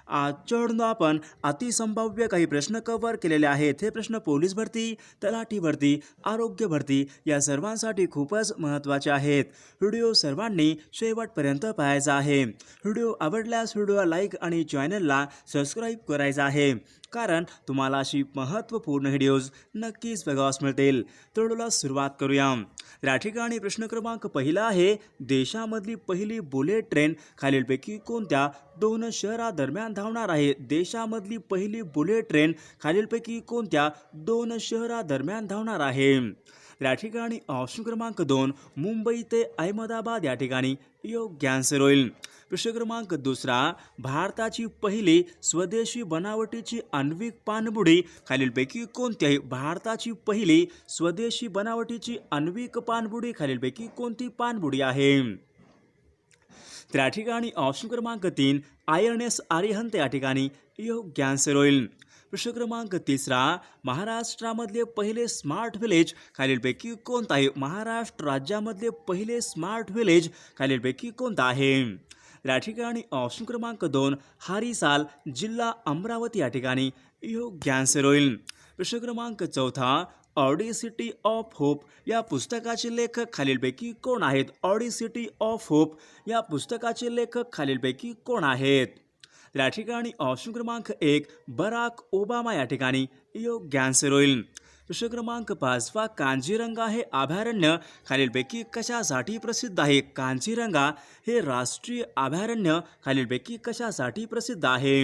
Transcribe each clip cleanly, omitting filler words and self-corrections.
आजच्याकडून आपण अतिसंभाव्य काही प्रश्न कव्हर केलेले आहेत। हे प्रश्न पोलीस भरती, तलाठी भरती, आरोग्य भरती या सर्वांसाठी खूपच महत्त्वाचे आहेत। व्हिडिओ सर्वांनी शेवटपर्यंत पाहायचा आहे। व्हिडिओ आवडल्यास व्हिडिओला लाईक आणि चॅनलला सबस्क्राईब करायचं आहे, कारण तुम्हाला अशी महत्त्वपूर्ण व्हिडिओज नक्कीच बघावयास मिळतील। तर व्हिडिओला सुरुवात करूया। या ठिकाणी प्रश्न क्रमांक पहिला आहे, देशामधली पहिली बुलेट ट्रेन खालीलपैकी कोणत्या दोन शहरादरम्यान धावणार आहे? देशामधली पहिली बुलेट ट्रेन खालीलपैकी कोणत्या दोन शहरादरम्यान धावणार आहे? या ठिकाणी ऑप्शन क्रमांक 2 मुंबई ते अहमदाबाद या ठिकाणी योग्य आन्सर होईल। प्रश्न क्रमांक दुसरा, भारताची पहिली स्वदेशी बनावटीची आण्विक पाणबुडी खालीलपैकी कोणती आहे? भारताची पहिली स्वदेशी बनावटीची आण्विक पाणबुडी खालीलपैकी कोणती पाणबुडी आहे? त्या ठिकाणी ऑप्शन क्रमांक 3 INS अरिहंत या ठिकाणी योग्य आन्सर होईल। प्रश्न क्रमांक तिसरा, महाराष्ट्रामधले पहिले स्मार्ट विलेज खालीलपैकी कोणतं आहे? महाराष्ट्र राज्यामधले पहिले स्मार्ट विलेज खालीलपैकी कोणतं आहे? या ठिकाणी ऑप्शन क्रमांक 2 हारीसाल, जिल्हा अमरावती या ठिकाणी योग्य आन्सर होईल। प्रश्न क्रमांक चौथा, ऑडिसिटी ऑफ होप या पुस्तकाचे लेखक खालीलपैकी कोण आहेत? ऑडिसिटी ऑफ होप या पुस्तकाचे लेखक खालीलपैकी कोण आहेत? या ठिकाणी ऑप्शन क्रमांक 1 बराक ओबामा या ठिकाणी योग्य आन्सर होईल। प्रश्न क्रमांक 5 कांजीरंगा हे अभयारण्य खालीलपैकी कशासाठी प्रसिद्ध आहे? कांजीरंगा हे राष्ट्रीय अभयारण्य खालीलपैकी कशासाठी प्रसिद्ध आहे?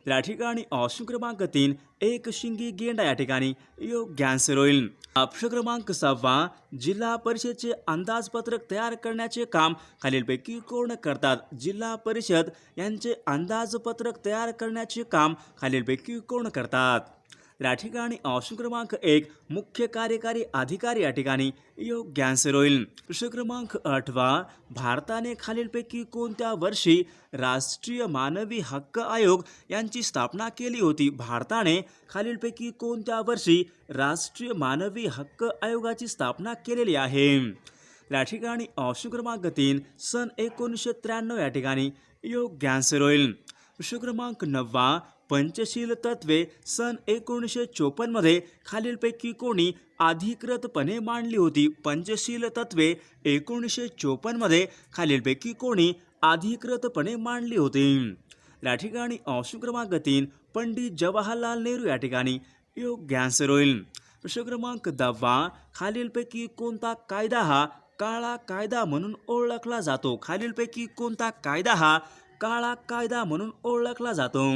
या ठिकाणी ऑप्शन क्रमांक 3 एकशिंगी गेंडा या ठिकाणी योग्य आन्सर होईल। प्रश्न क्रमांक 6 जिल्हा परिषदेचे अंदाजपत्रक तयार करण्याचे काम खालीलपैकी कोण करतात? जिल्हा परिषद यांचे अंदाजपत्रक तयार करण्याचे काम खालीलपैकी कोण करतात? या ठिकाणी ऑप्शन क्रमांक 1 मुख्य कार्यकारी अधिकारी या ठिकाणी योग्य आन्सर होईल। प्रश्न क्रमांक 8 भारताने खालीलपैकी कोणत्या वर्षी राष्ट्रीय मानवी हक्क आयोग यांची स्थापना केली होती? भारताने खालीलपैकी कोणत्या वर्षी राष्ट्रीय मानवी हक्क आयोगाची स्थापना केलेली आहे? या ठिकाणी ऑप्शन क्रमांक 3 सन 1993 या ठिकाणी योग्य आन्सर होईल। प्रश्न क्रमांक 9 पंचशील तत्वे सन 1954 मध्ये खालीलपैकी कोणी अधिकृतपणे मांडली होती? पंचशील तत्वे 1954 मध्ये खालीलपैकी कोणी अधिकृतपणे मांडली होती? या ठिकाणी ऑप्शन क्रमांक 3 पंडित जवाहरलाल नेहरू या ठिकाणी योग्य आन्सर होईल। प्रश्न क्रमांक 10 खालीलपैकी कोणता कायदा हा काळा कायदा म्हणून ओळखला जातो? खालीलपैकी कोणता कायदा हा काळा कायदा म्हणून ओळखला जातो?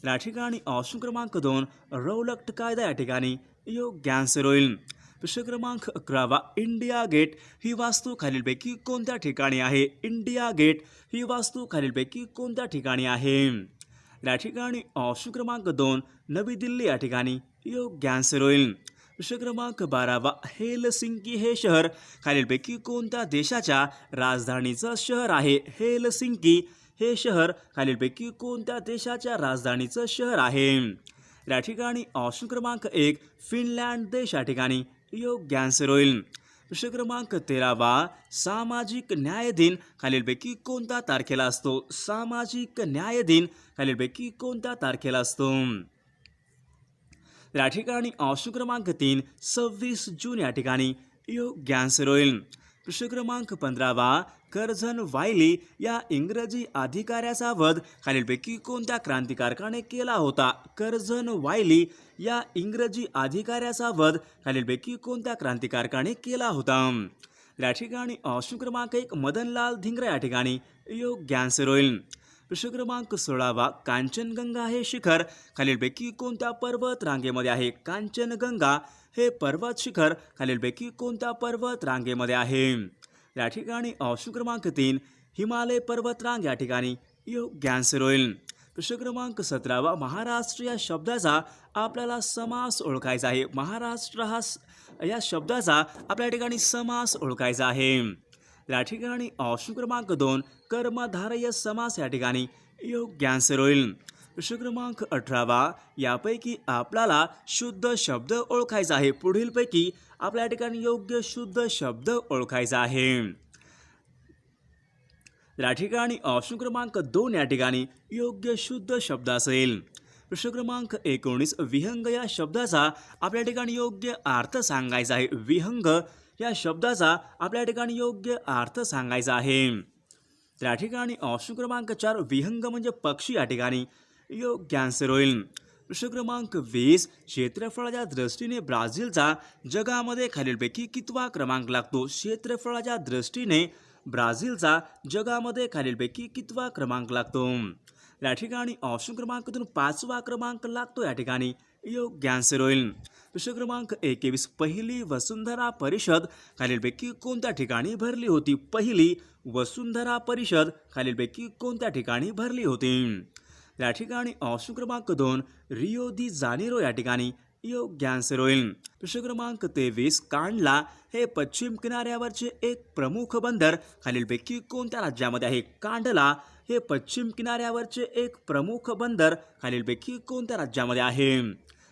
या ठिकाणी ऑप्शन क्रमांक 2 रौलट कायदा या ठिकाणी योग्य आन्सर होईल। प्रश्न क्रमांक 11 इंडिया गेट ही वास्तू खालीलपैकी कोणत्या ठिकाणी आहे? इंडिया गेट ही वास्तू खालीलपैकी कोणत्या ठिकाणी आहे? या ठिकाणी ऑप्शन क्रमांक 2 नवी दिल्ली या ठिकाणी योग्य आन्सर होईल। प्रश्न क्रमांक 12 हेलसिंकी हे शहर खालीलपैकी कोणत्या देशाच्या राजधानीचं शहर आहे? हेलसिंकी हे शहर खालीलपैकी कोणत्या देशाच्या राजधानीचं शहर आहे? या ठिकाणी ऑप्शन क्रमांक 1 फिनलँड देश या ठिकाणी योग्य आन्सर होईल। प्रश्न क्रमांक 13 सामाजिक न्याय दिन खालीलपैकी कोणत्या तारखेला असतो? सामाजिक न्याय दिन खालीलपैकी कोणत्या तारखेला असतो? या ठिकाणी ऑप्शन क्रमांक 3 26 जून या ठिकाणी योग्य आन्सर होईल। प्रश्न क्रमांक 15 कर्झन वायली या इंग्रजी अधिकाऱ्याचा वध खालीलपैकी कोणत्या क्रांतिकारकाने केला होता? कर्झन वायली या इंग्रजी अधिकाऱ्याचा वध खालीलपैकी कोणत्या क्रांतिकारकाने केला होता? या ठिकाणी ऑप्शन क्रमांक 1 मदनलाल धिंग्रा या ठिकाणी योग्य आन्सर होईल। प्रश्न क्रमांक 16 कांचनगंगा हे शिखर खालीलपैकी कोणत्या पर्वत रांगेमध्ये आहे? कांचनगंगा हे पर्वत शिखर खालीलपैकी कोणत्या पर्वत रांगेमध्ये आहे? या ठिकाणी ऑप्शन क्रमांक 3 हिमालय पर्वतरांग या ठिकाणी योग्य आन्सर होईल। प्रश्न क्रमांक 17 महाराष्ट्र या शब्दाचा आपल्याला समास ओळखायचा आहे। महाराष्ट्र या शब्दाचा आपल्या ठिकाणी समास ओळखायचा आहे। या ठिकाणी ऑप्शन क्रमांक 2 कर्मधारय समास या ठिकाणी योग्य आन्सर होईल। प्रश्न क्रमांक 18 यापैकी आपल्याला शुद्ध शब्द ओळखायचा आहे। पुढीलपैकी आपल्या ठिकाणी योग्य शुद्ध शब्द ओळखायचा आहे। या ठिकाणी ऑप्शन क्रमांक 2 या ठिकाणी योग्य शुद्ध शब्द असेल. प्रश्न क्रमांक 19 विहंग या शब्दाचा आपल्या ठिकाणी योग्य अर्थ सांगायचा आहे. विहंग या शब्दाचा आपल्या ठिकाणी योग्य अर्थ सांगायचा आहे. त्या ठिकाणी ऑप्शन क्रमांक 4 विहंग म्हणजे पक्षी या ठिकाणी योग्य आन्सर होईल. प्रश्न क्रमांक 20 क्षेत्रफळाच्या दृष्टीने ब्राझीलचा जगामध्ये खालीलपैकी कितवा क्रमांक लागतो. क्षेत्रफळाच्या दृष्टीने ब्राझीलचा जगामध्ये खालीलपैकी कितवा क्रमांक लागतो. या ठिकाणी ऑप्शन क्रमांक 2 5वा क्रमांक लागतो. या ठिकाणी योग्य आन्सर होईल. प्रश्न क्रमांक 21 पहिली वसुंधरा परिषद खालीलपैकी कोणत्या ठिकाणी भरली होती. पहिली वसुंधरा परिषद खालीलपैकी कोणत्या ठिकाणी भरली होती. या ठिकाणी ऑप्शन क्रमांक 2 रिओ दी जानेरो या ठिकाणी योग्य आन्सर होईल. प्रश्न क्रमांक 23 कांडला हे पश्चिम किनाऱ्यावरचे एक प्रमुख बंदर खालीलपैकी कोणत्या राज्यामध्ये आहे. कांडला हे पश्चिम किनाऱ्यावरचे एक प्रमुख बंदर खालीलपैकी कोणत्या राज्यामध्ये आहे.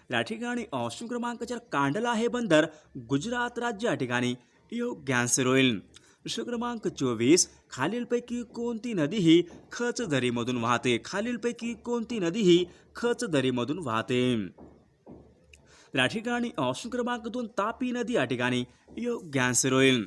या ठिकाणी ऑप्शन क्रमांक 4 कांडला हे बंदर गुजरात राज्य या ठिकाणी योग्य आन्सर होईल. प्रश्न क्रमांक 24 खालीलपैकी कोणती नदी ही खच दरीमधून वाहते. खालीलपैकी कोणती नदी ही खच दरीमधून वाहते. या ठिकाणी ऑप्शन क्रमांक 2 तापी नदी या ठिकाणी योग्य आन्सर होईल.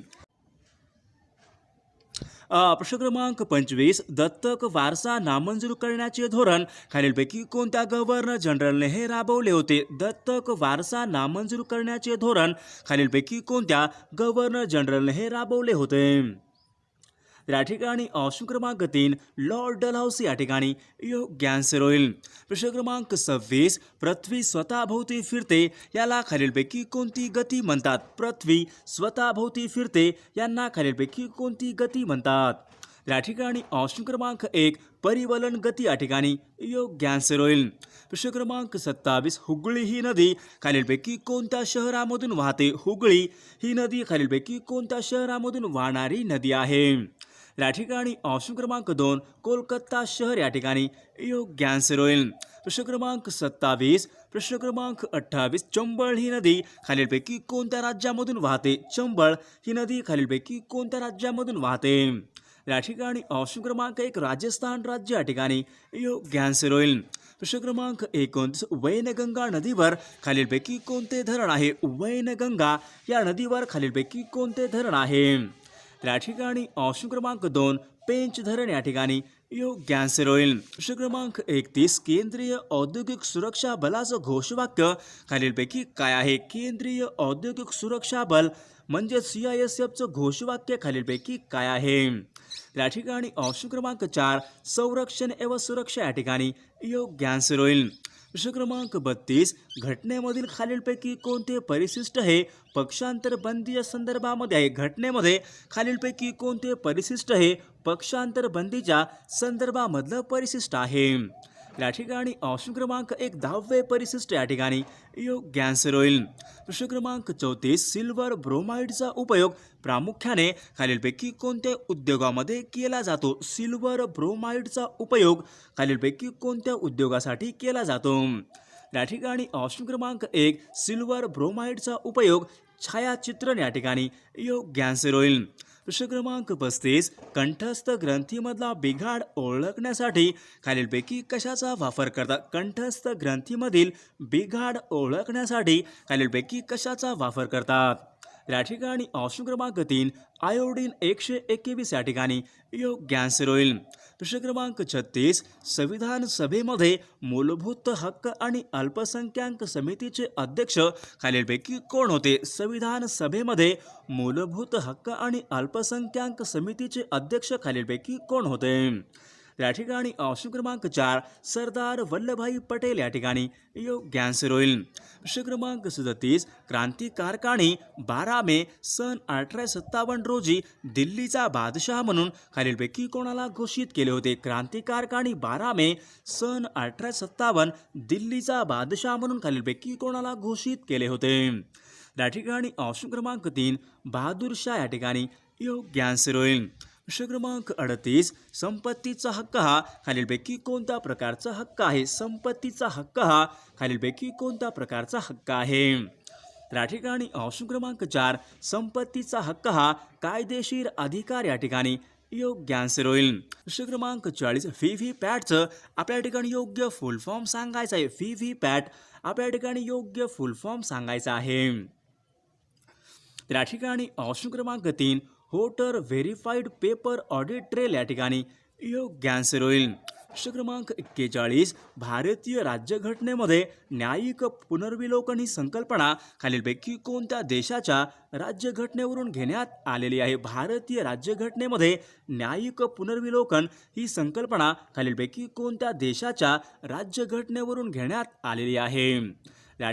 प्रश्न क्रमांक 25 दत्तक वारसा नामंजूर करण्याचे धोरण खालीलपैकी कोणत्या गव्हर्नर जनरलने हे राबवले होते. दत्तक वारसा नामंजूर करण्याचे धोरण खालीलपैकी कोणत्या गव्हर्नर जनरलने हे राबवले होते. या ठिकाणी ऑप्शन क्रमांक 3 लॉर्ड डलहौसी या ठिकाणी योग्य आन्सर होईल. प्रश्न क्रमांक 26 पृथ्वी स्वतःभोवती फिरते याला खालीलपैकी कोणती गती म्हणतात. पृथ्वी स्वतःभोवती फिरते यांना खालीलपैकी कोणती गती म्हणतात. या ठिकाणी ऑप्शन क्रमांक 1 परिवलन गती या ठिकाणी योग्य आन्सर होईल. प्रश्न क्रमांक 27 हुगळी ही नदी खालीलपैकी कोणत्या शहरामधून वाहते. हुगळी ही नदी खालीलपैकी कोणत्या शहरामधून वाहणारी नदी आहे. या ठिकाणी ऑप्शन क्रमांक 2 कोलकाता शहर या ठिकाणी योग्य आन्सर होईल. प्रश्न क्रमांक 27 प्रश्न क्रमांक 28 चंबळ ही नदी खालीलपैकी कोणत्या राज्यामधून वाहते. चंबळ ही नदी खालीलपैकी कोणत्या राज्यामधून वाहते. या ठिकाणी ऑप्शन क्रमांक 1 राजस्थान राज्य या ठिकाणी योग्य आन्सर होईल. प्रश्न क्रमांक 29 वैनगंगा नदीवर खालीलपैकी कोणते धरण आहे. वैनगंगा या नदीवर खालीलपैकी कोणते धरण आहे. या ठिकाणी ऑप्शन क्रमांक 2 पेंच धरण या ठिकाणी योग्य आन्सर होईल. प्रश्न क्रमांक 31 केंद्रीय औद्योगिक सुरक्षा बलाचं घोषवाक्य खालीलपैकी काय आहे. केंद्रीय औद्योगिक सुरक्षा बल म्हणजे CISFचं घोषवाक्य खालीलपैकी काय आहे. या ठिकाणी ऑप्शन क्रमांक 4 संरक्षण एवं सुरक्षा या ठिकाणी योग्य आन्सर होईल. प्रश्न क्रमांक 32 घटनेमधील खालीलपैकी कोणते परिशिष्ट हे पक्षांतर बंदीच्या संदर्भामध्ये आहे. घटनेमध्ये खालीलपैकी कोणते परिशिष्ट हे पक्षांतर बंदीच्या संदर्भामधलं परिशिष्ट आहे. या ठिकाणी ऑप्शन क्रमांक 1 10वे परिशिष्ट या ठिकाणी योग्य आन्सर होईल. प्रश्न क्रमांक 34 सिल्वर ब्रोमाइडचा उपयोग प्रामुख्याने खालीलपैकी कोणत्या उद्योगामध्ये केला जातो. सिल्वर ब्रोमाइडचा उपयोग खालीलपैकी कोणत्या उद्योगासाठी केला जातो. या ठिकाणी ऑप्शन क्रमांक 1 सिल्वर ब्रोमाइडचा उपयोग छायाचित्रण या ठिकाणी योग्य आन्सर होईल. प्रश्न क्रमांक 35 कंठस्थ ग्रंथीमधला बिघाड ओळखण्यासाठी खालीलपैकी कशाचा वापर करतात. कंठस्थ ग्रंथीमधील बिघाड ओळखण्यासाठी खालीलपैकी कशाचा वापर करतात. या ठिकाणी ऑप्शन क्रमांक 3 आयोडीन 121 या ठिकाणी योग्य आन्सर होईल. प्रश्न क्रमांक 36 संविधान सभेमध्ये मूलभूत हक्क आणि अल्पसंख्याक समितीचे अध्यक्ष खालीलपैकी कोण होते. संविधान सभेमध्ये मूलभूत हक्क आणि अल्पसंख्याक समितीचे अध्यक्ष खालीलपैकी कोण होते. या ठिकाणी ऑप्शन क्रमांक 4 सरदार वल्लभभाई पटेल या ठिकाणी योग्य आन्सर होईल. प्रश्न क्रमांक 37 क्रांतिकारकांनी 12 मे सन 1857 रोजी दिल्लीचा बादशाह म्हणून खालीलपैकी कोणाला घोषित केले होते. क्रांतिकारकांनी 12 मे सन 1857 दिल्लीचा बादशाह म्हणून खालीलपैकी कोणाला घोषित केले होते. या ठिकाणी ऑप्शन क्रमांक 3 बहादूर शाह या ठिकाणी योग्य आन्सर होईल. प्रश्न क्रमांक 38 संपत्तीचा हक्क हा खालीलपैकी कोणत्या प्रकारचा हक्क आहे. संपत्तीचा हक्क हा खालीलपैकी कोणत्या प्रकारचा हक्क आहे. या ठिकाणी ऑप्शन क्रमांक 4 संपत्तीचा हक्क हा कायदेशीर अधिकार या ठिकाणी योग्य आन्सर होईल. प्रश्न क्रमांक 40 व्हीव्हीपॅटचं आपल्या ठिकाणी योग्य फुल फॉर्म सांगायचा आहे. व्हीव्हीपॅट आपल्या ठिकाणी योग्य फुल फॉर्म सांगायचा आहे. तर या ठिकाणी ऑप्शन क्रमांक 3 voter verified paper audit trail या ठिकाणी योग्य आन्सर होईल. प्रश्न क्रमांक 41 भारतीय राज्यघटनेमध्ये न्यायिक पुनर्विलोकन ही संकल्पना खालीलपैकी कोणत्या देशाच्या राज्यघटनेवरून घेण्यात आलेली आहे. भारतीय राज्यघटनेमध्ये न्यायिक पुनर्विलोकन ही संकल्पना खालीलपैकी कोणत्या देशाच्या राज्यघटनेवरून घेण्यात आलेली आहे. या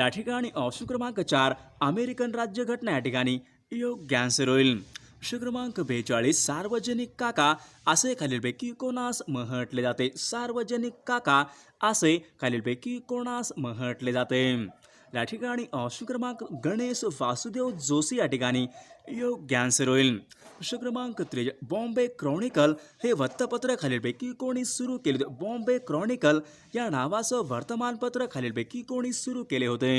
ठिकाणी ऑप्शन क्रमांक 4 अमेरिकन राज्यघटना या ठिकाणी योग्य आन्सर होईल. प्रश्न क्रमांक 42 सार्वजनिक काका असे खालीलपैकी कोणास म्हटले जाते. सार्वजनिक काका असे खालीलपैकी कोणास म्हटले जाते. या ठिकाणी ऑप्शन क्रमांक गणेश वासुदेव जोशी या ठिकाणी योग्य आन्सर होईल. प्रश्न क्रमांक 43 बॉम्बे क्रॉनिकल हे वृत्तपत्र खालीलपैकी कोणी सुरू केले होते. बॉम्बे क्रॉनिकल या नावाचं वर्तमानपत्र खालीलपैकी कोणी सुरू केले होते.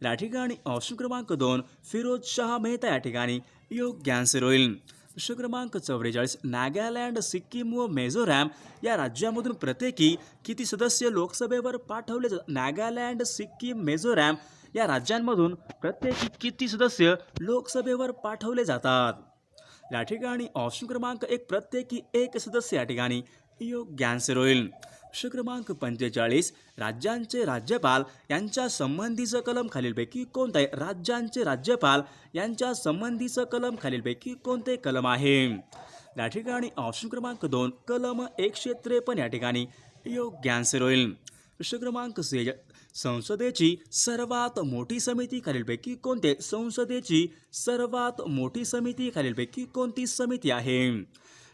या ठिकाणी ऑप्शन क्रमांक 2 फिरोज शाह मेहता या ठिकाणी योग्य आन्सर होईल. प्रश्न क्रमांक 44 नागालँड, सिक्कीम व मिझोरॅम या राज्यामधून प्रत्येकी किती सदस्य लोकसभेवर पाठवले जातात. नागालँड, सिक्कीम, मिझोरॅम या राज्यांमधून प्रत्येकी किती सदस्य लोकसभेवर पाठवले जातात. या ठिकाणी ऑप्शन क्रमांक 1 प्रत्येकी 1 सदस्य या ठिकाणी योग्य आन्सर होईल. प्रश्न क्रमांक 45 राज्यांचे राज्यपाल यांच्या संबंधीचं कलम खालीलपैकी कोणतं आहे. राज्यांचे राज्यपाल यांच्या संबंधीचं कलम खालीलपैकी कोणते कलम आहे. या ठिकाणी ऑप्शन क्रमांक 2 कलम 153 या ठिकाणी योग्य आन्सर होईल. प्रश्न क्रमांक 6 संसदेची सर्वात मोठी समिती खालीलपैकी कोणते. संसदेची सर्वात मोठी समिती खालीलपैकी कोणती समिती आहे.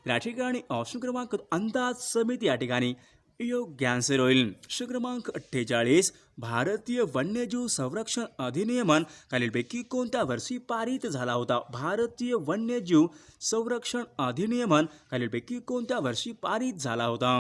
या ठिकाणी ऑप्शन क्रमांक अंदाज समिती या ठिकाणी योग्य आन्सर होईल. प्रश्न क्रमांक 48 भारतीय वन्यजीव संरक्षण अधिनियमन खालीलपैकी कोणत्या वर्षी पारित झाला होता. भारतीय वन्यजीव संरक्षण अधिनियमन खालीलपैकी कोणत्या वर्षी पारित झाला होता.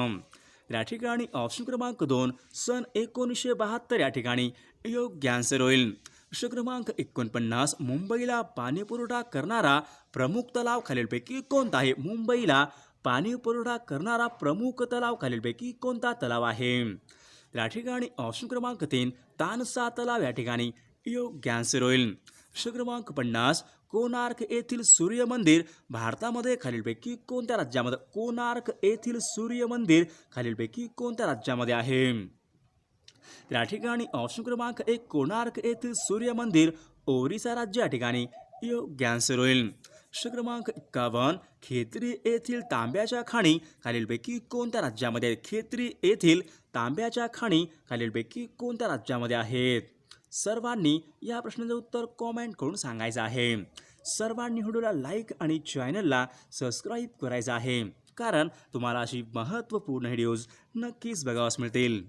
या ठिकाणी ऑप्शन क्रमांक 2 सन 1972 या ठिकाणी योग्य आन्सर होईल. प्रश्न क्रमांक 49 मुंबईला पाणीपुरवठा करणारा प्रमुख तलाव खालीलपैकी कोणता आहे. मुंबईला पाणी पुरवठा करणारा प्रमुख तलाव खालीलपैकी कोणता तलाव आहे. या ठिकाणी ऑप्शन क्रमांक 3 तानसा तलाव या ठिकाणी योग्य आन्सर होईल. प्रश्न क्रमांक 50 कोणार्क येथील सूर्य मंदिर भारतामध्ये खालीलपैकी कोणत्या राज्यामध्ये. कोणार्क येथील सूर्य मंदिर खालीलपैकी कोणत्या राज्यामध्ये आहे. या ठिकाणी ऑप्शन क्रमांक 1 कोणार्क येथील सूर्य मंदिर ओरिसा राज्य या ठिकाणी योग्य आन्सर होईल. प्रश्न क्रमांक 51 खेत्री येथील तांब्याच्या खाणी खालीलपैकी कोणत्या राज्यामध्ये आहेत. खेत्री येथील तांब्याच्या खाणी खालीलपैकी कोणत्या राज्यामध्ये आहेत. सर्वांनी या प्रश्नाचं उत्तर कॉमेंट करून सांगायचं आहे. सर्वांनी व्हिडिओला लाईक आणि चॅनलला सबस्क्राईब करायचं आहे, कारण तुम्हाला अशी महत्त्वपूर्ण व्हिडिओज नक्कीच बघावयास मिळतील.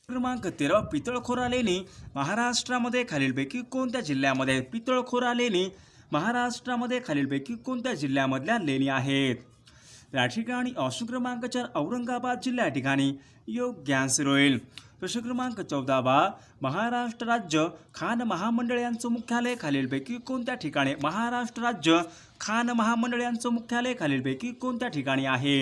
क्रमांक 13 पितळखोरा लेणी महाराष्ट्रामध्ये खालीलपैकी कोणत्या जिल्ह्यामध्ये आहेत. पितळखोरा लेणी महाराष्ट्रामध्ये खालीलपैकी कोणत्या जिल्ह्यामधल्या लेणी आहेत. या ठिकाणी ऑप्शन क्रमांक 4 औरंगाबाद जिल्हा या ठिकाणी योग्य आन्सर होईल. प्रश्न क्रमांक 14 महाराष्ट्र राज्य खान महामंडळ यांचं मुख्यालय खालीलपैकी कोणत्या ठिकाणी. महाराष्ट्र राज्य खान महामंडळ यांचं मुख्यालय खालीलपैकी कोणत्या ठिकाणी आहे.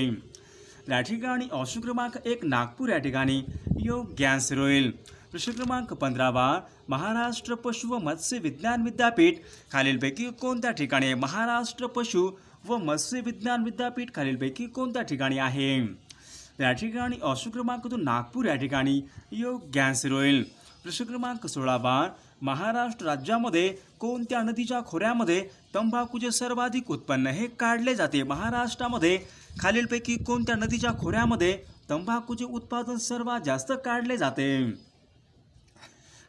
या ठिकाणी ऑप्शन क्रमांक 1 नागपूर या ठिकाणी योग्य आन्सर होईल. प्रश्न क्रमांक 15 महाराष्ट्र पशु व मत्स्य विज्ञान विद्यापीठ खालीलपैकी कोणत्या ठिकाणी आहे. महाराष्ट्र पशु व मत्स्य विज्ञान विद्यापीठ खालीलपैकी कोणत्या ठिकाणी आहे. या ठिकाणी ऑप्शन क्रमांक 2 नागपूर या ठिकाणी योग्य आन्सर होईल. प्रश्न क्रमांक 16 महाराष्ट्र राज्यामध्ये कोणत्या नदीच्या खोऱ्यामध्ये तंबाखूचे सर्वाधिक उत्पन्न हे काढले जाते. महाराष्ट्रामध्ये खालीलपैकी कोणत्या नदीच्या खोऱ्यामध्ये तंबाखूचे उत्पादन सर्वात जास्त काढले जाते.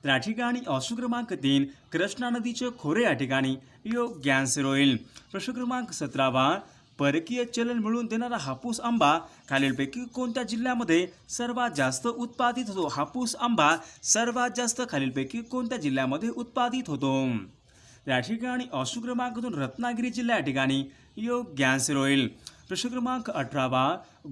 या ठिकाणी ऑप्शन क्रमांक 3 कृष्णा नदीचे खोरे या ठिकाणी योग्य आन्सर होईल. प्रश्न क्रमांक 17 परकीय चलन मिळवून देणारा हापूस आंबा खालीलपैकी कोणत्या जिल्ह्यामध्ये सर्वात जास्त उत्पादित होतो. हापूस आंबा सर्वात जास्त खालीलपैकी कोणत्या जिल्ह्यामध्ये उत्पादित होतो. या ठिकाणी ऑप्शन क्रमांक 2 रत्नागिरी जिल्हा या ठिकाणी योग्य आन्सर होईल. प्रश्न क्रमांक 18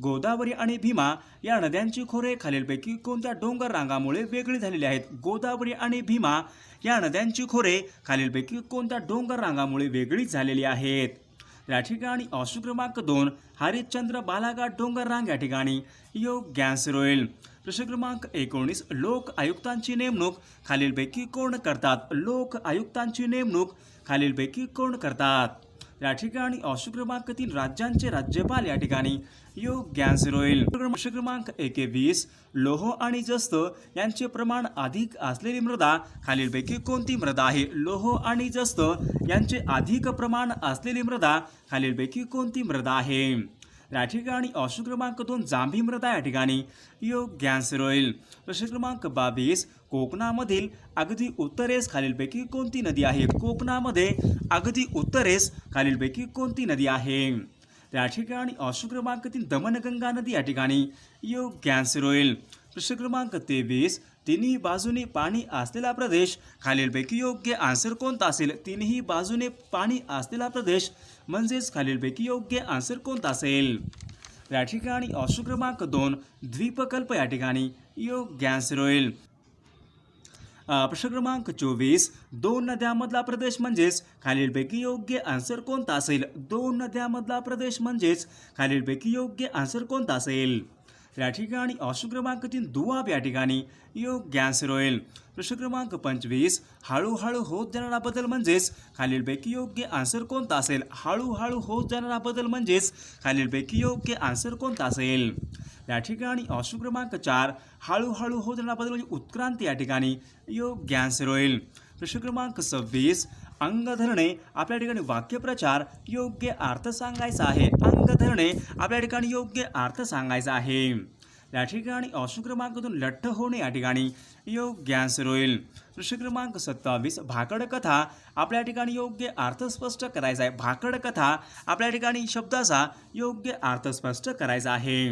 गोदावरी आणि भीमा या नद्यांची खोरे खालीलपैकी कोणत्या डोंगर रांगामुळे वेगळी झालेली आहेत? गोदावरी आणि भीमा या नद्यांची खोरे खालीलपैकी कोणत्या डोंगर रांगामुळे वेगळी झालेली आहेत? या ठिकाणी ऑप्शन क्रमांक 2 हरिश्चंद्र बालाघाट डोंगर रांग या ठिकाणी योग्य आन्सर होईल. प्रश्न क्रमांक 19 लोक आयुक्तांची नेमणूक खालीलपैकी कोण करतात? लोक आयुक्तांची नेमणूक खालीलपैकी कोण करतात? या ठिकाणी ऑप्शन क्रमांक 3 राज्यांचे राज्यपाल या ठिकाणी योग्य आन्सर होईल. प्रश्न क्रमांक 21 लोह आणि जस्त यांचे प्रमाण अधिक असलेली मृदा खालीलपैकी कोणती मृदा आहे? लोह आणि जस्त यांचे अधिक प्रमाण असलेली मृदा खालीलपैकी कोणती मृदा आहे? या ठिकाणी ऑप्शन क्रमांक 2 जांभी मृदा या ठिकाणी योग्य आन्सर होईल. प्रश्न क्रमांक 22 कोकणामधील अगदी उत्तरेस खालीलपैकी कोणती नदी आहे? कोकणामध्ये अगदी उत्तरेस खालीलपैकी कोणती नदी आहे? त्या ठिकाणी ऑप्शन क्रमांक 3 दमनगंगा नदी या ठिकाणी योग्य आन्सर होईल. प्रश्न क्रमांक 23 तिन्ही बाजूने पाणी असलेला प्रदेश खालीलपैकी योग्य आन्सर कोणता असेल? तिन्ही बाजूने पाणी असलेला प्रदेश म्हणजेच खालीलपैकी योग्य आन्सर कोणता असेल? या ठिकाणी ऑप्शन क्रमांक 2 द्वीपकल्प या ठिकाणी योग्य आन्सर होईल. प्रश्न क्रमांक 24 दोन नद्यांमधला प्रदेश म्हणजेच खालीलपैकी योग्य आन्सर कोणता असेल? दोन नद्यांमधला प्रदेश म्हणजेच खालीलपैकी योग्य आन्सर कोणता असेल? या ठिकाणी ऑप्शन क्रमांक 3 दुआब या ठिकाणी योग्य आन्सर होईल. प्रश्न क्रमांक 25 हळूहळू होत जाणारा बदल म्हणजेच खालीलपैकी योग्य आन्सर कोणता असेल? हळूहळू होत जाणारा बदल म्हणजेच खालीलपैकी योग्य आन्सर कोणता असेल? या ठिकाणी ऑप्शन क्रमांक 4 हळूहळू होत जाणारा बदल म्हणजे उत्क्रांती या ठिकाणी योग्य आन्सर होईल. प्रश्न क्रमांक 26 अंग धरणे आपल्या ठिकाणी वाक्यप्रचार योग्य अर्थ सांगायचा आहे. अंग धरणे आपल्या ठिकाणी योग्य अर्थ सांगायचा आहे. या ठिकाणी ऑप्शन क्रमांक 2 लठ्ठ होणे या ठिकाणी योग्य आन्सर होईल. प्रश्न क्रमांक 27 भाकड कथा आपल्या ठिकाणी योग्य अर्थ स्पष्ट करायचा आहे. भाकड कथा आपल्या ठिकाणी शब्दाचा योग्य अर्थ स्पष्ट करायचा आहे.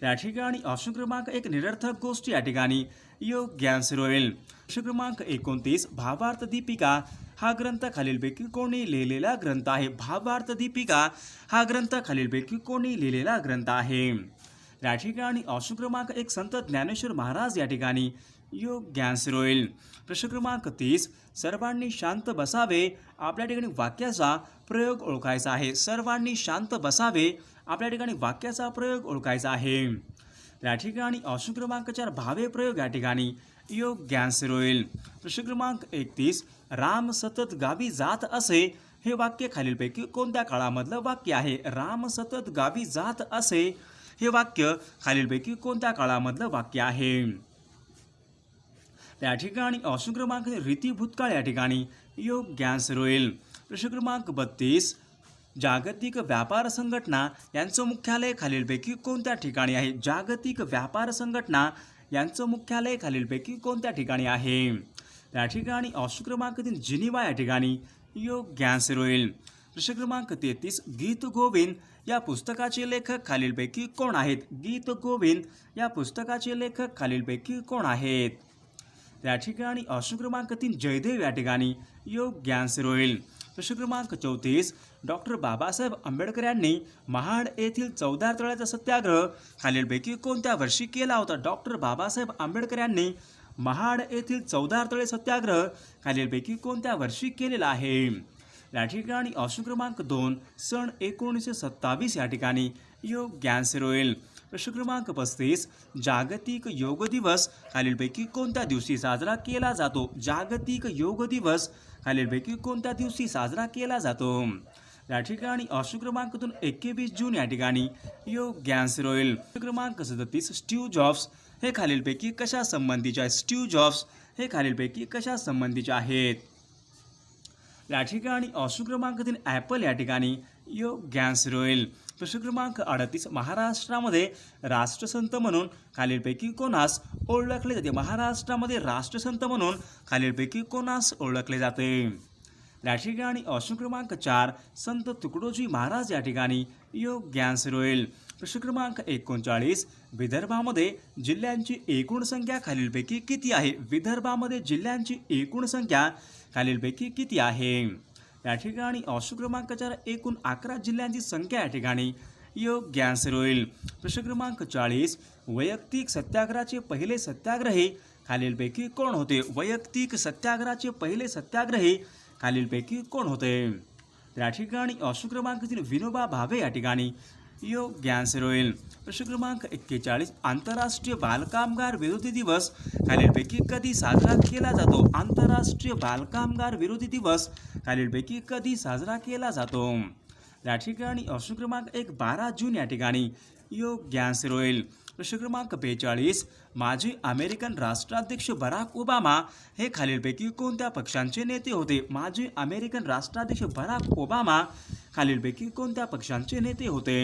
या ठिकाणी ऑप्शन क्रमांक 1 निरर्थक गोष्टी या ठिकाणी योग्य आन्सर होईल. प्रश्न क्रमांक 29 भावार्थ दीपिका हा ग्रंथ खालीलपैकी कोणी लिहिलेला ग्रंथ आहे? भावार्थ दीपिका हा ग्रंथ खालीलपैकी कोणी लिहिलेला ग्रंथ आहे? या ठिकाणी ऑप्शन क्रमांक 1 संत ज्ञानेश्वर महाराज या ठिकाणी योग्य आन्सर होईल. प्रश्न क्रमांक 30 सर्वांनी शांत बसावे आपल्या ठिकाणी वाक्याचा प्रयोग ओळखायचा आहे. सर्वांनी शांत बसावे आपल्या ठिकाणी वाक्याचा प्रयोग ओळखायचा आहे. या ठिकाणी ऑप्शन क्रमांक 4 भावे प्रयोग या ठिकाणी योग्य आन्सर होईल. प्रश्न क्रमांक 31 राम सतत गावी जात असे हे वाक्य खालीलपैकी कोणत्या काळामधलं वाक्य आहे? राम सतत गावी जात असे हे वाक्य खालीलपैकी कोणत्या काळामधलं वाक्य आहे? त्या ठिकाणी ऑप्शन क्रमांक रीती भूतकाळ या ठिकाणी योग्य आन्सर होईल. प्रश्न क्रमांक 32 जागतिक व्यापार संघटना यांचं मुख्यालय खालीलपैकी कोणत्या ठिकाणी आहे? जागतिक व्यापार संघटना यांचं मुख्यालय खालीलपैकी कोणत्या ठिकाणी आहे? त्या ठिकाणी ऑप्शन क्रमांक 3 जिनिवा या ठिकाणी योग्य आन्सर होईल. प्रश्न क्रमांक 33 गीत गोविंद या पुस्तकाचे लेखक खालीलपैकी कोण आहेत? गीत गोविंद या पुस्तकाचे लेखक खालीलपैकी कोण आहेत? त्या ठिकाणी ऑप्शन क्रमांक 3 जयदेव या ठिकाणी योग्य आन्सर होईल. प्रश्न क्रमांक 34 डॉक्टर बाबासाहेब आंबेडकर यांनी महाड येथील 14 तळ्याचा सत्याग्रह खालीलपैकी कोणत्या वर्षी केला होता? डॉक्टर बाबासाहेब आंबेडकर यांनी महाड येथील 14 तळे सत्याग्रह खालीलपैकी कोणत्या वर्षी केलेला आहे? या ठिकाणी ऑप्शन क्रमांक 2 सन 1927 या ठिकाणी योग्य आन्सर होईल. प्रश्न क्रमांक 35 जागतिक योग दिवस खालीलपैकी कोणत्या दिवशी साजरा केला जातो? जागतिक योग दिवस खालीलपैकी कोणत्या दिवशी साजरा केला जातो? या ठिकाणी ऑप्शन क्रमांक 2 21 जून या ठिकाणी योग्य आन्सर होईल. क्रमांक 37 स्टीव्ह जॉब्स हे खालीलपैकी कशा संबंधीचे आहेत? स्टीव्ह जॉब्स हे खालीलपैकी कशा संबंधीचे आहेत? या ठिकाणी ऑप्शन क्रमांक 3 ॲपल या ठिकाणी योग्य आन्सर होईल. प्रश्न क्रमांक 38 महाराष्ट्रामध्ये राष्ट्रसंत म्हणून खालीलपैकी कोणास ओळखले जाते? महाराष्ट्रामध्ये राष्ट्रसंत म्हणून खालीलपैकी कोणास ओळखले जाते? या ठिकाणी ऑप्शन क्रमांक 4 संत तुकडोजी महाराज या ठिकाणी योग्य आन्सर होईल. प्रश्न क्रमांक 39 विदर्भामध्ये जिल्ह्यांची एकूण संख्या खालीलपैकी किती आहे? विदर्भामध्ये जिल्ह्यांची एकूण संख्या खालीलपैकी किती आहे? या ठिकाणी ऑप्शन क्रमांक 4 एकूण 11 जिल्ह्यांची संख्या या ठिकाणी योग्य आन्सर होईल. प्रश्न क्रमांक 40. वैयक्तिक सत्याग्रहाचे पहिले सत्याग्रही खालीलपैकी कोण होते? वैयक्तिक सत्याग्रहाचे पहिले सत्याग्रही खालीलपैकी कोण होते? या ठिकाणी ऑप्शन क्रमांक 3 विनोबा भावे या ठिकाणी योग्य आन्सर होईल. प्रश्न क्रमांक 41. आंतरराष्ट्रीय बालकामगार विरोधी दिवस खालीलपैकी कधी साजरा केला जातो? आंतरराष्ट्रीय बालकामगार विरोधी दिवस खालीलपैकी कधी साजरा केला जातो? या ठिकाणी ऑप्शन क्रमांक 1 12 जून या ठिकाणी योग्य आन्सर होईल. प्रश्न क्रमांक 42. माजी अमेरिकन राष्ट्राध्यक्ष बराक ओबामा हे खालीलपैकी कोणत्या पक्षांचे नेते होते? माजी अमेरिकन राष्ट्राध्यक्ष बराक ओबामा खालीलपैकी कोणत्या पक्षांचे नेते होते?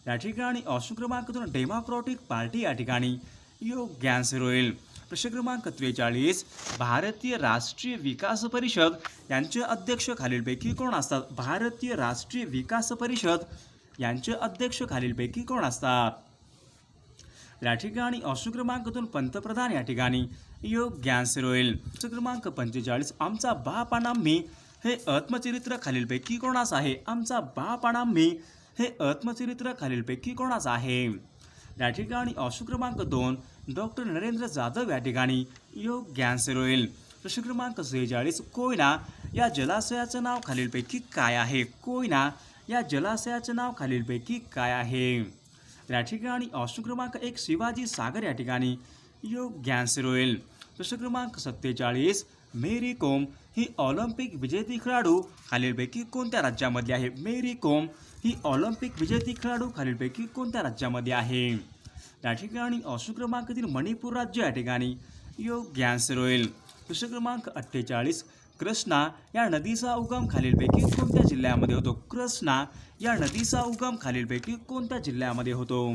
या ठिकाणी ऑप्शन क्रमांक 2 डेमोक्रॅटिक पार्टी या ठिकाणी योग्य आन्सर होईल. प्रश्न क्रमांक 43. भारतीय राष्ट्रीय विकास परिषद यांचे अध्यक्ष खालीलपैकी कोण असतात? भारतीय राष्ट्रीय विकास परिषद यांचे अध्यक्ष खालीलपैकी कोण असतात? या ठिकाणी ऑप्शन क्रमांक 2 पंतप्रधान या ठिकाणी योग्य आन्सर होईल. प्रश्न क्रमांक 45. आमचा बाप आणि आम्ही हे आत्मचरित्र खालीलपैकी कोणाचं आहे? आमचा बाप आणि आम्ही हे आत्मचरित्र खालीलपैकी कोणाचं आहे? या ठिकाणी ऑप्शन क्रमांक 2 डॉक्टर नरेंद्र जाधव या ठिकाणी योग्य आन्सर होईल. प्रश्न क्रमांक 46. कोयना या जलाशयाचं नाव खालीलपैकी काय आहे? कोयना या जलाशयाचं नाव खालीलपैकी काय आहे? या ठिकाणी ऑप्शन क्रमांक 1 शिवाजी सागर या ठिकाणी योग्य आन्सर होईल. प्रश्न क्रमांक 47. मेरी कोम ही ऑलिम्पिक विजेती खेळाडू खालीलपैकी कोणत्या राज्यामध्ये आहे? मेरी कोम ही ऑलिम्पिक विजेती खेळाडू खालीलपैकी कोणत्या राज्यामध्ये आहे? या ठिकाणी ऑप्शन क्रमांक 3 मणिपूर राज्य या ठिकाणी योग्य आन्सर होईल. प्रश्न क्रमांक 48. कृष्णा या नदीचा उगम खालीलपैकी कोणत्या जिल्ह्यामध्ये होतो? कृष्णा या नदीचा उगम खालीलपैकी कोणत्या जिल्ह्यामध्ये होतो?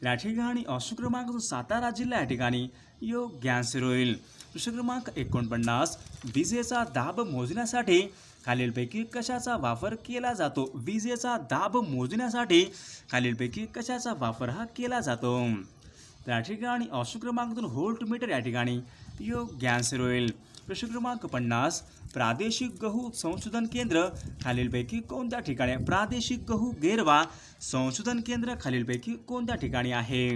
या ठिकाणी ऑप्शन क्रमांक 2 सातारा जिल्हा या ठिकाणी योग्य आन्सर होईल. प्रश्न क्रमांक 49. विजेचा दाब मोजण्यासाठी खालीलपैकी कशाचा वापर केला जातो? विजेचा दाब मोजण्यासाठी खालीलपैकी कशाचा वापर हा केला जातो? त्या ठिकाणी ऑप्शन क्रमांक 2 व्होल्टमीटर या ठिकाणी योग्य आन्सर होईल. प्रश्न क्रमांक 50. प्रादेशिक गहू संशोधन केंद्र खालीलपैकी कोणत्या ठिकाणी आहे? प्रादेशिक गहू गेरवा संशोधन केंद्र खालीलपैकी कोणत्या ठिकाणी आहे?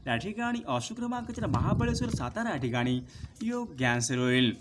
या ठिकाणी ऑप्शन क्रमांक 4 महाबळेश्वर सातारा या ठिकाणी योग्य आन्सर होईल.